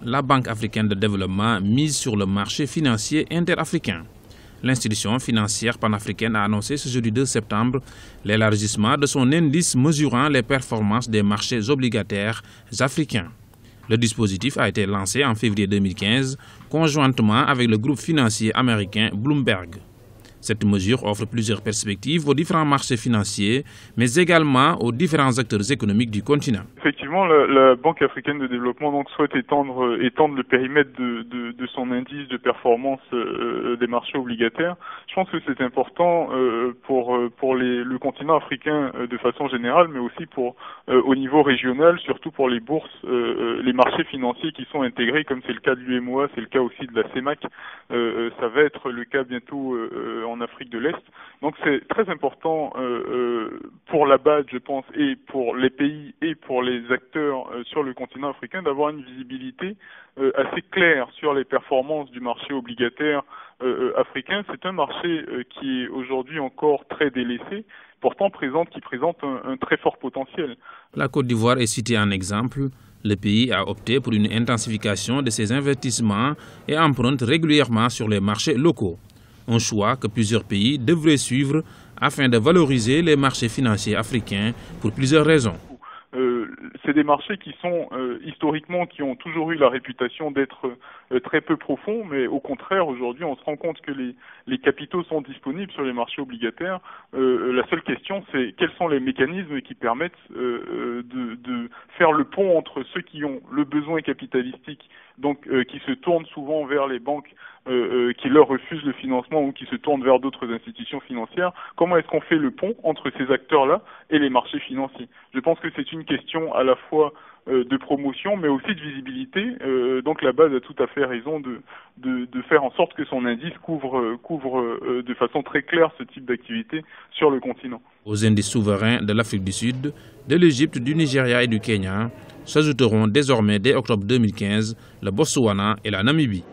la Banque africaine de développement mise sur le marché financier interafricain. L'institution financière panafricaine a annoncé ce jeudi 2 septembre l'élargissement de son indice mesurant les performances des marchés obligataires africains. Le dispositif a été lancé en février 2015, conjointement avec le groupe financier américain Bloomberg. Cette mesure offre plusieurs perspectives aux différents marchés financiers, mais également aux différents acteurs économiques du continent. Effectivement, la Banque africaine de développement donc souhaite étendre le périmètre de son indice de performance des marchés obligataires. Je pense que c'est important pour le continent africain de façon générale, mais aussi au niveau régional, surtout pour les bourses, les marchés financiers qui sont intégrés, comme c'est le cas de l'UMOA, c'est le cas aussi de la CEMAC. Ça va être le cas bientôt en Afrique de l'Est. Donc c'est très important pour la BAD, je pense, et pour les pays et pour les acteurs sur le continent africain d'avoir une visibilité assez claire sur les performances du marché obligataire africain. C'est un marché qui est aujourd'hui encore très délaissé, pourtant qui présente un très fort potentiel. La Côte d'Ivoire est citée en exemple. Le pays a opté pour une intensification de ses investissements et emprunte régulièrement sur les marchés locaux. Un choix que plusieurs pays devraient suivre afin de valoriser les marchés financiers africains pour plusieurs raisons. C'est des marchés qui sont historiquement, qui ont toujours eu la réputation d'être très peu profonds, mais au contraire, aujourd'hui, on se rend compte que les capitaux sont disponibles sur les marchés obligataires. La seule question, c'est quels sont les mécanismes qui permettent de faire le pont entre ceux qui ont le besoin capitalistique, donc qui se tournent souvent vers les banques qui leur refusent le financement ou qui se tournent vers d'autres institutions financières. Comment est-ce qu'on fait le pont entre ces acteurs-là et les marchés financiers? Je pense que c'est une question à la fois de promotion, mais aussi de visibilité. Donc la BAD a tout à fait raison de faire en sorte que son indice couvre de façon très claire ce type d'activité sur le continent. Aux indices souverains de l'Afrique du Sud, de l'Égypte, du Nigeria et du Kenya s'ajouteront désormais dès octobre 2015 le Botswana et la Namibie.